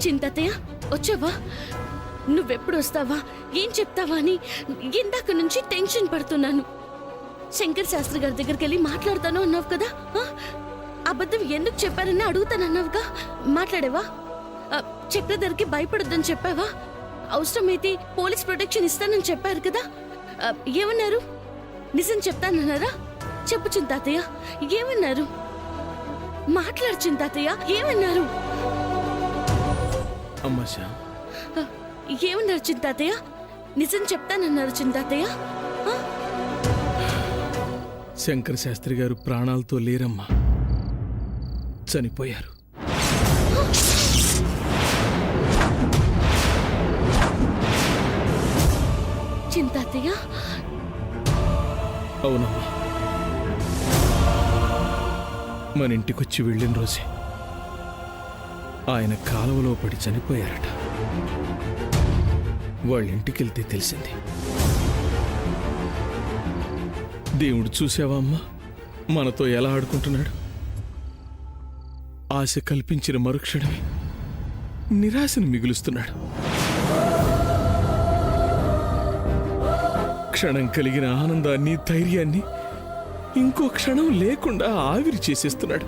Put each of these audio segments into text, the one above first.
చింతతయ్య వచ్చావా? నువ్వెప్పుడు వస్తావా, ఏం చెప్తావా అని ఇందాక నుంచి టెన్షన్ పడుతున్నాను. శంకర్ శాస్త్రి గారి దగ్గరికి వెళ్ళి మాట్లాడతాను అన్నావు కదా, అబద్ధం ఎందుకు చెప్పారని అడుగుతానన్నావుగా, మాట్లాడేవా? చక్రధర్కి భయపడొద్దని చెప్పావా? అవసరమైతే పోలీస్ ప్రొటెక్షన్ ఇస్తానని చెప్పారు కదా, ఏమన్నారు? నిజం చెప్తానన్నారా? చెప్పు చింతాతయ్య, ఏమన్నారు? మాట్లాడు చింతాతయ్య, ఏమన్నారు? ఏమన్నారు చింతాతయ్య? నిజం చెప్తానన్నారు చింతాతయ్య? శంకర్ శాస్త్రి గారు ప్రాణాలతో లేరమ్మా, చనిపోయారు. చింతాతయ్య? అవునమ్మా, మన ఇంటికొచ్చి వెళ్ళిన రోజే ఆయన కాలువలో పడి చనిపోయారట. వాళ్ళ ఇంటికెళ్తే తెలిసింది. దేవుడు చూసావా అమ్మా, మనతో ఎలా ఆడుకుంటున్నాడు? ఆశ కల్పించిన మరుక్షణమే నిరాశను మిగులుస్తున్నాడు. క్షణం కలిగిన ఆనందాన్ని, ధైర్యాన్ని ఇంకో క్షణం లేకుండా ఆవిరి చేసేస్తున్నాడు.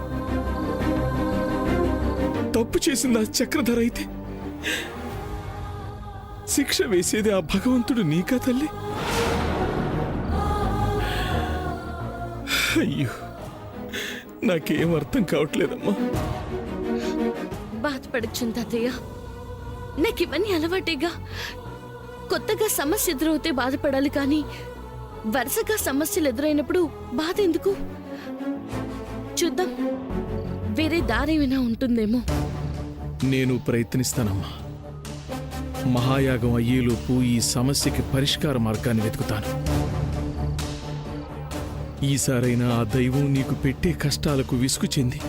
తప్పు చేసింది ఆ చక్రధర అయితే శిక్ష వేసేది ఆ భగవంతుడు నీకా తల్లి? అయ్యో, నాకేం అర్థం కావట్లేదమ్మా. బాధపడకు చింతాతయ్య, నాకు ఇవన్నీ అలవాటేగా. కొత్తగా సమస్య ఎదురవుతే బాధపడాలి కానీ వరుసగా సమస్యలు ఎదురైనప్పుడు బాధ ఎందుకు? చూద్దాం, వేరే దారేమైనా ఉంటుందేమో. నేను ప్రయత్నిస్తానమ్మా. మహాయాగం అయ్యేలోపు ఈ సమస్యకి పరిష్కార మార్గాన్ని వెతుకుతాను. ఈసారైనా ఆ దైవం నీకు పెట్టే కష్టాలకు విసుగు చెంది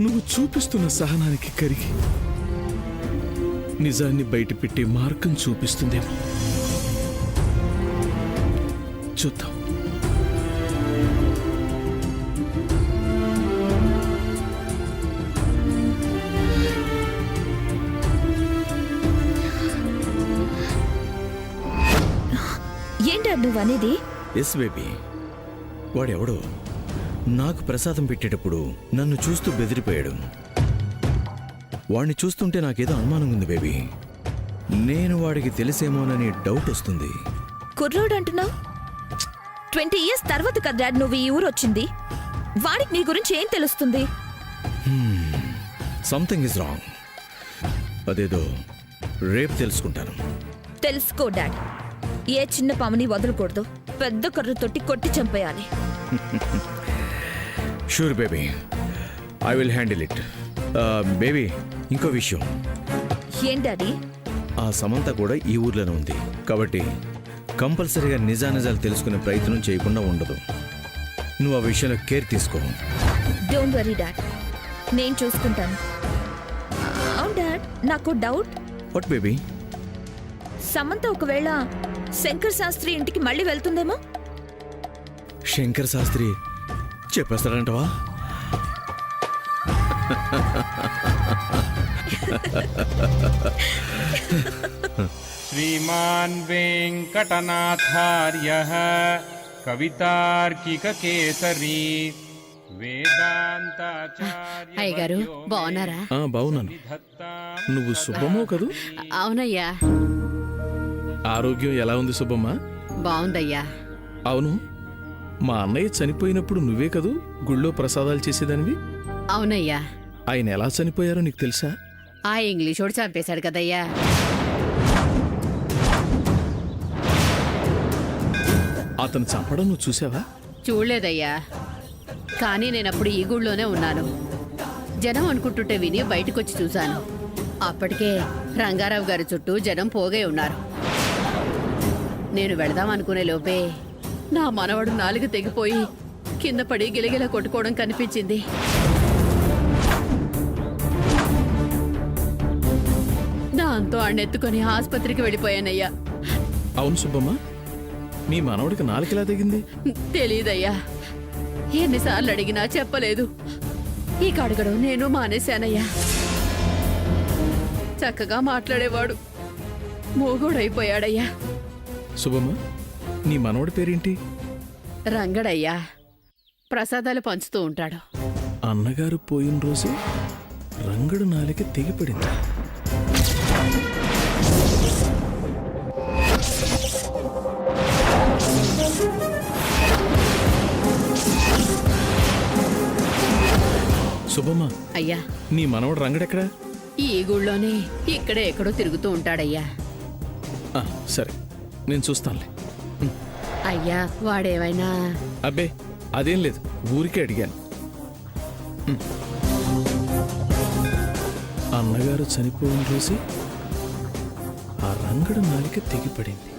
నువ్వు చూపిస్తున్న సహనానికి కరిగి నిజాన్ని బయటపెట్టే మార్గం చూపిస్తుందేమో. చూద్దాం. ఏంటా నువ్వు అనేది? ఎస్ బేబీ, వాడెవడో నాకు ప్రసాదం పెట్టేటప్పుడు నన్ను చూస్తూ బెదిరిపోయాడు. వాడిని చూస్తుంటే నాకేదో అనుమానం ఉంది బేబీ. నేను వాడికి తెలిసేమోనని డౌట్ వస్తుంది. కుర్రోడు అంటున్నావు? 20 years తర్వాత కదా డాడ్ నువ్వు ఈ ఊరు వచ్చింది. వాడికి నీ గురించి ఏం తెలుస్తుంది? Something is wrong. అదేదో రేపు తెలుసుకుంటాను. తెలుసుకో డాడ్. ఏ చిన్న పాముని వదలకూడదు, పెద్ద కర్రతోటి కొట్టి చంపేయాలి. Sure baby, I will handle it. Baby, ఇంకో విషయం. ఏంటది? ఆ సమంత కూడా ఈ ఊర్లోనే ఉంది కాబట్టి కంపల్సరీగా నిజానిజాలు తెలుసుకునే ప్రయత్నం చేయకుండా ఉండదు. నువ్వు ఆ విషయంలో కేర్ తీసుకో. డోంట్ వరీ డాడ్, నేను చూసుకుంటాను. అవును డాడ్, నాకు డౌట్. What baby? సమంత ఒకవేళ శంకర్ శాస్త్రి ఇంటికి మళ్ళీ వెళ్తుందేమో. శంకర్ శాస్త్రి చెప్పేస్తాడంటవా? శ్రీమాన్ వెంకటనాథార్యః కవితార్కికకేసరి వేదాంతాచార్య. అయ్యగారు బాగున్నారా? బాగున్నాను. నువ్వు సుబ్బమ్మో కదూ? అవునయ్యా. ఆరోగ్యం ఎలా ఉంది సుబ్బమ్మ? బాగుందయ్యా. అవును, మా అన్నయ్య చనిపోయినప్పుడు నువ్వే కదూ గుళ్ళో ప్రసాదాలు చేసేదానివి? అవునయ్యా. ఆయన ఎలా చనిపోయారో నీకు తెలుసా? ఆ ఇంగ్లీషోడు చంపేశాడు కదయ్యా. అతను చంపడం నువ్వు చూసావా? చూడలేదయ్యా, కానీ నేనప్పుడు ఈ గుళ్ళోనే ఉన్నాను. జనం అనుకుంటుంటే విని బయటకొచ్చి చూశాను. అప్పటికే రంగారావు గారి చుట్టూ జనం పోగే ఉన్నారు. నేను వెళదాం అనుకునే లోపే నా మనవడు నాలుగు తెగిపోయి కింద పడి గిలగిల కొట్టుకోవడం కనిపించింది. దాంతో అన్నెత్తుకొని ఆసుపత్రికి వెళ్ళిపోయానయ్యా. అవును సుబ్బమ్మ, మీ మనవడికి నాలుకెలా తెగింది? తెలీదయ్యా, ఎన్నిసార్లు అడిగినా చెప్పలేదు. ఈ కడగడం నేను మానేశానయ్యా. చక్కగా మాట్లాడేవాడు. మోగోడైపోయాడయ్యా. శుభమ్మ, నీ మనవడి పేరేంటి? రంగడయ్యా. ప్రసాదాలు పంచుతూ ఉంటాడు. అన్నగారు పోయిన రోజే రంగడు నాలిక తెగిపడింది. శుభమ్మ, అయ్యా, నీ మనవడు రంగడెక్కడా? ఈ గుళ్ళోనే ఇక్కడే ఎక్కడో తిరుగుతూ ఉంటాడయ్యా. ఆ, సరే, నేను చూస్తానులే. అయ్యా, వాడేమైనా... అబ్బే, అదేం లేదు, ఊరికే అడిగాను. అన్నగారు చనిపోయిన రోజే ఆ రంగడు నాలిక తెగిపడింది.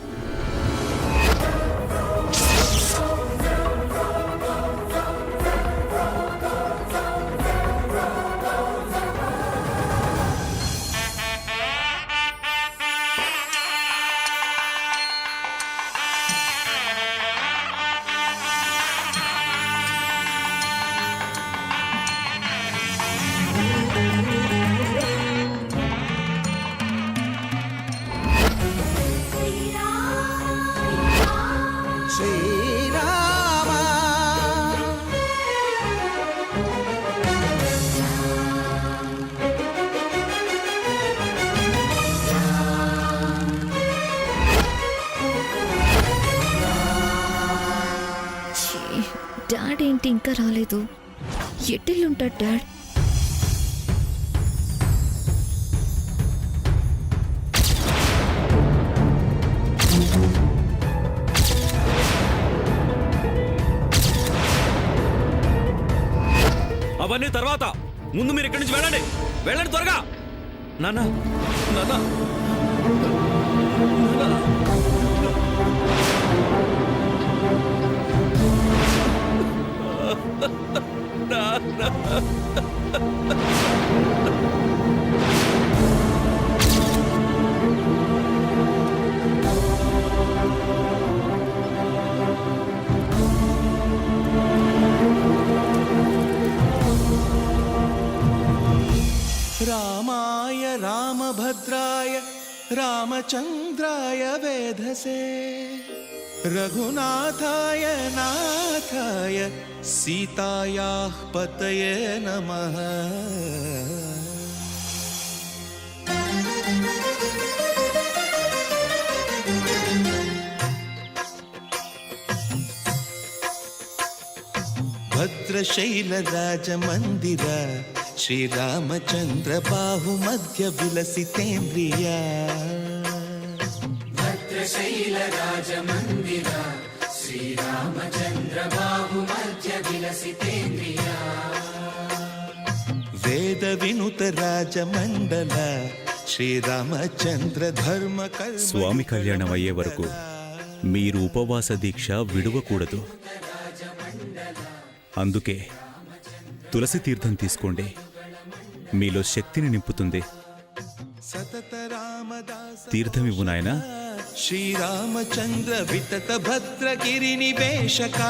డాడ్ ఏంటి ఇంకా రాలేదు? ఎట్టెళ్ళుంటాడు డాడ్? అవన్నీ తర్వాత, ముందు మీరు ఇక్కడి నుంచి వెళ్ళండి. వెళ్ళండి త్వరగా. నాన్న, నాన్న, रामाय रामभद्राय रामचन्द्राय वेधसे रघुनाथाय नाथाय सीतायाः पतये नमः। भद्रशैलराजमन्दिर श्रीरामचन्द्र बाहुमध्य विलसितेन्द्रिया। भद्रशैलराजमन्दिर श्रीरामचन्द्र बाहुमध्य विलसितेन्द्रिया। वेद विनुत राजमण्डल శ్రీరామచంద్ర ధర్మ స్వామి కళ్యాణం అయ్యే వరకు మీరు ఉపవాస దీక్ష విడవకూడదు. అందుకే తులసి తీర్థం తీసుకోండి, మీలో శక్తిని నింపుతుంది. తీర్థమివ్వు నాయనా. శ్రీరామచంద్ర వితత భద్రగిరి నివేశక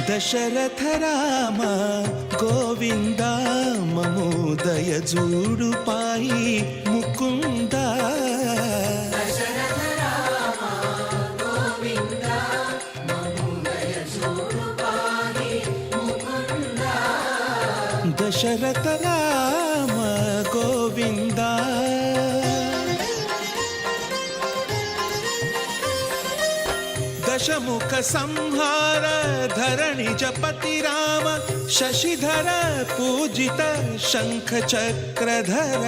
దశరథ రామ గోవింద మమోదయ జూడు పాయి ముకుంద. దశరథ రామ గోవింద మమోదయ దశరథ రామ గోవింద దశముఖ సంహార ధరణి జపతి రామ శశిధర పూజిత శంఖ చక్రధర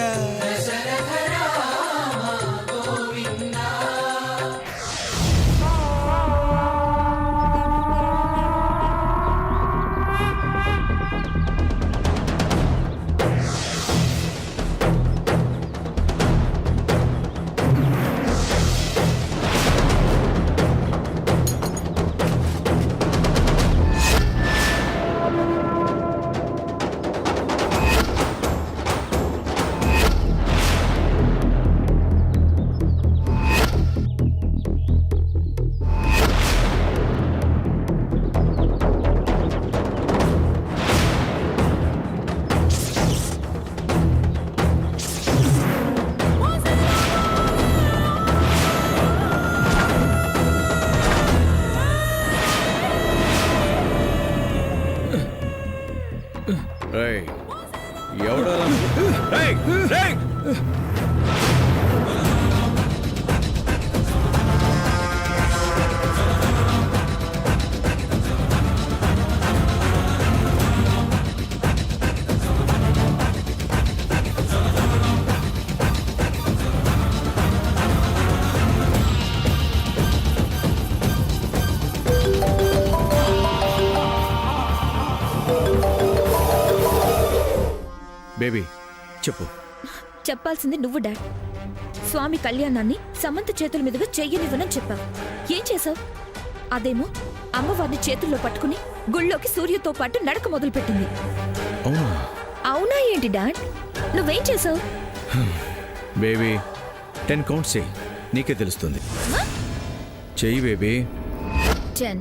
ఎవడో బేబీ చెప్పు. చెప్పాల్సింది నువ్వు డాడ్. స్వామి కళ్యాణాన్ని సమంత చేతుల మీదుగా చెయ్యనివ్వనని చెప్పావు. ఏం చేసావు? అదేమో అమ్మవారిని చేతుల్లో పట్టుకుని గుళ్ళోకి సూర్యతో పాటు నడక మొదలుపెట్టింది. అవునా? అవునా ఏంటి డాడ్? నువ్వేం చేసావు? బేబీ 10 కౌంట్స్ చెయ్యి, నీకే తెలుస్తుంది. చెయ్యి బేబీ. 10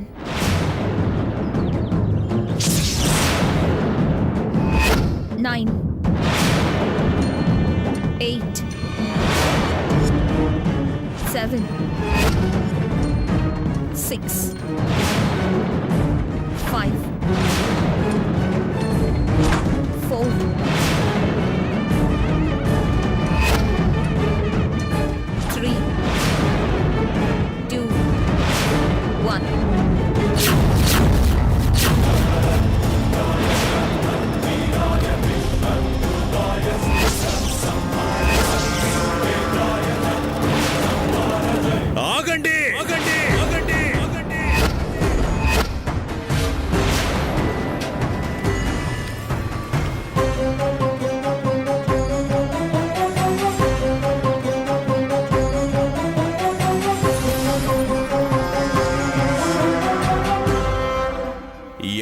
9 8 7 6 5 4 3 2 1. ఆగండి ఆగండి ఆగండి ఆగండి.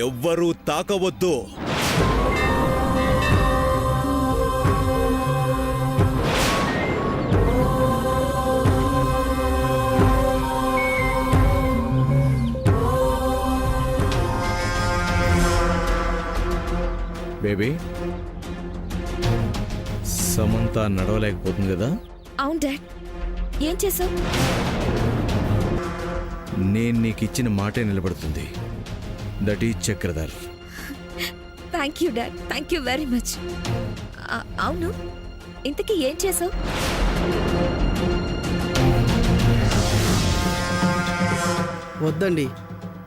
ఎవ్వరూ తాకవద్దు. బేబీ, సమంత నడవలేకపోతుంది కదా? అవును డాడ్. ఏం చేసావు? నేను నీకు ఇచ్చిన మాటే నిలబడుతుంది. That is Chakradhar. Thank you dad, thank you very much. అవును, ఇంతకీ ఏం చేసావు? వద్దండి,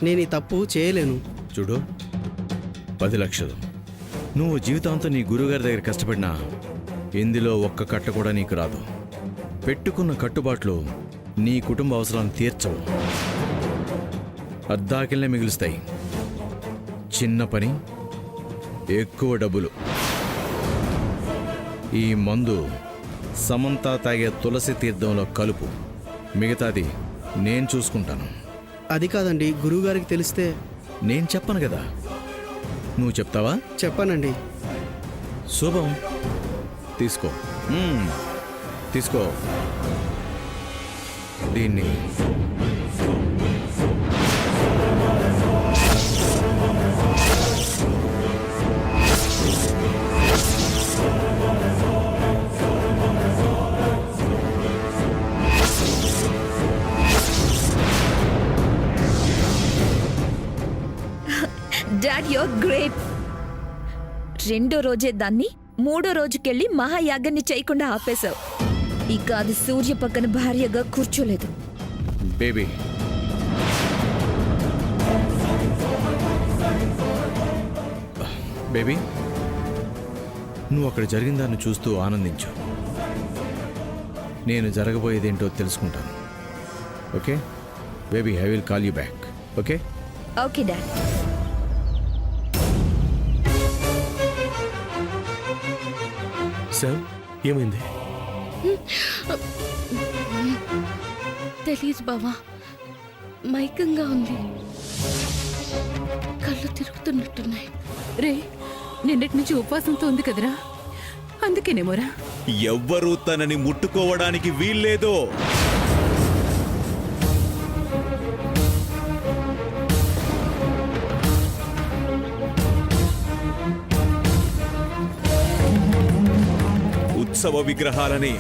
నేను ఈ తప్పు చేయలేను. చూడు, 10 లక్షలు. నువ్వు జీవితాంతం నీ గురుగారి దగ్గర కష్టపడినా ఇందులో ఒక్క కట్ట కూడా నీకు రాదు. పెట్టుకున్న కట్టుబాట్లు నీ కుటుంబ అవసరాలను తీర్చవు, అద్దాకిల్నే మిగులుస్తాయి. చిన్న పని, ఎక్కువ డబ్బులు. ఈ మందు సమంత తాగే తులసి తీర్థంలో కలుపు, మిగతాది నేను చూసుకుంటాను. అది కాదండి, గురువుగారికి తెలిస్తే. నేను చెప్పను కదా, నువ్వు చెప్తావా? చెప్పనండి. శుభం. తీసుకో. తీసుకో దీన్ని. Dad your great. రెండో రోజే దాన్ని మూడో రోజుకెళ్ళి మహాయాగాన్ని చేయకుండా ఆపేశావు. ఇక అది సూర్య పక్కన భార్యగా కూర్చోలేదు. బేబీ, బేబీ, నువ్వు అక్కడ జరిగిన దాన్ని చూస్తూ ఆనందించు. నేను జరగబోయేదేంటో తెలుసుకుంటాను. Okay baby, I will call you back. Okay okay dad. Sir ఏమైంది? తెలీదు బావా, మైకంగా ఉంది, కళ్ళు తిరుగుతున్నట్టున్నాయి. రే, నిన్నటి నుంచి ఉపవాసంతో ఉంది కదరా, అందుకేనేమోరా. ఎవ్వరూ తనని ముట్టుకోవడానికి వీల్లేదు. ఉత్సవ విగ్రహాలని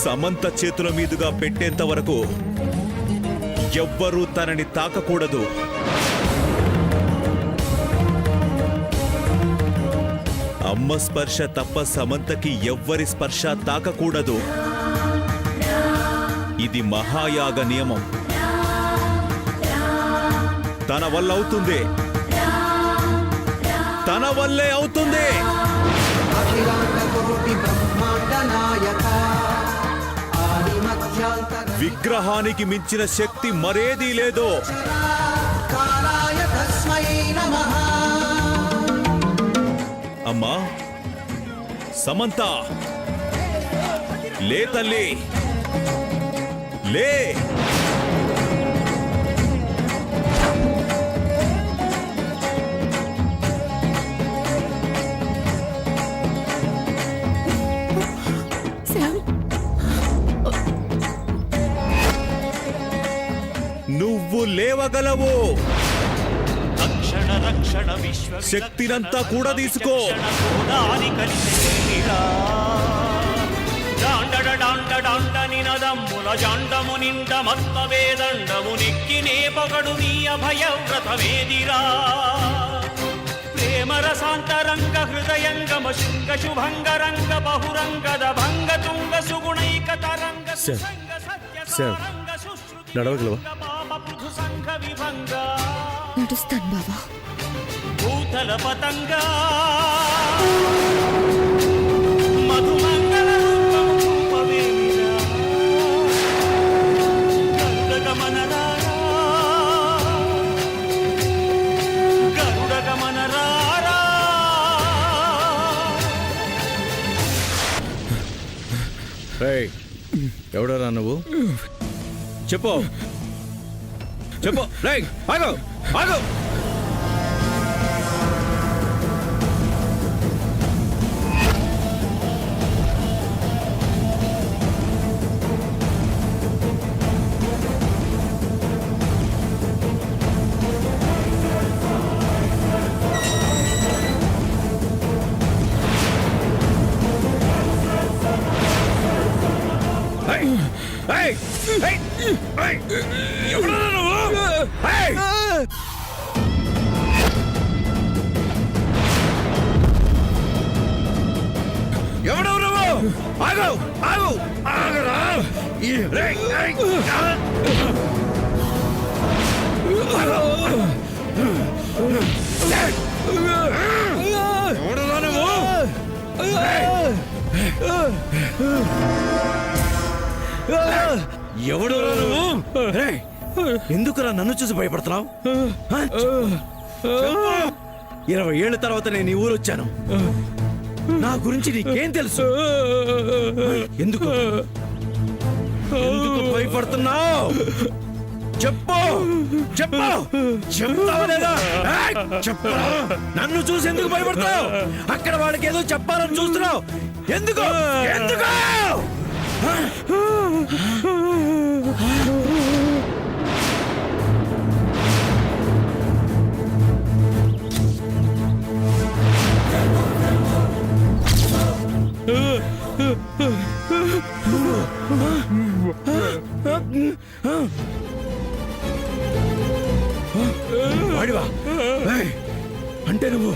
సమంత చేతుల మీదుగా పెట్టేంత వరకు ఎవ్వరూ తనని తాకకూడదు. అమ్మ స్పర్శ తప్ప సమంతకి ఎవ్వరి స్పర్శ తాకకూడదు. ఇది మహాయాగ నియమం. తన వల్ల అవుతుంది, తన వల్లే అవుతుంది. విగ్రహానికి మించిన శక్తి మరేదీ లేదు. అమ్మా సమంత, లే తల్లి, లే. నువ్వు లేవగలవు. శక్తినంతా కూడా తీసుకో. నినదమ్ముల జాండము నిండ మత్త వేదండము నెక్కినే పగడు నీ అభయవ్రతమేదిరా. ప్రేమరసాంతరంగ హృదయంగమ శృంగ శుభంగరంగ బహురంగద భంగ తుంగ సుగుణైక తరంగ సుసంగ సత్య నడవగలవా? సంఘ విభంగ నడుస్తాను బావా. భూతల పతంగా మధుమంగళ రూపమేమిరా. గరుడగమనరారా, గరుడగమనరారా. ఏయ్, ఎవడరా నువ్వు? చెప్పు చెప్పు. రేయ్, ఆగు ఆగు. ఎవడరా నువ్వు? ఎవడవు నువ్వు? ఆగు ఆగు ఆగరా. ఎవడరా నువ్వు? ఎవడరా నువ్వు? ఎందుకురా నన్ను చూసి భయపడుతున్నావు? 20 ఏళ్ల తర్వాత నేను ఈ ఊరు వచ్చాను. నా గురించి నీకేం తెలుసు? ఎందుకు ఎందుకు భయపడుతున్నావు? చెప్పు చెప్పు. చెప్తావా లేదా? చెప్పు. నన్ను చూసి ఎందుకు భయపడతావు? అక్కడ వాళ్ళకి ఏదో చెప్పాలని చూస్తున్నావు. ఎందుకు ఎందుకు? వాడివా? ఏయ్, అంటే నువ్వు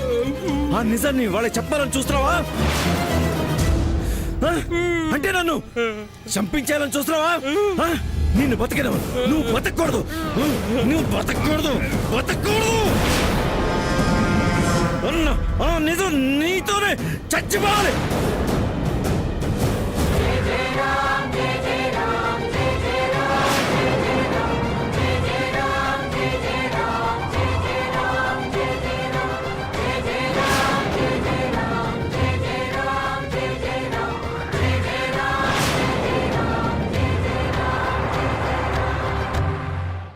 ఆ నిజాన్ని వాళ్ళకి చెప్పాలని చూస్తున్నావా? ఆ? అంటే నన్ను చంపించాలని చూస్తున్నావా? ఆ? నిన్ను బతకను. నువ్వు బతకూడదు. నువ్వు బతకూడదు. బతకూడదు. నిజం నీతోనే చచ్చిపోవాలి.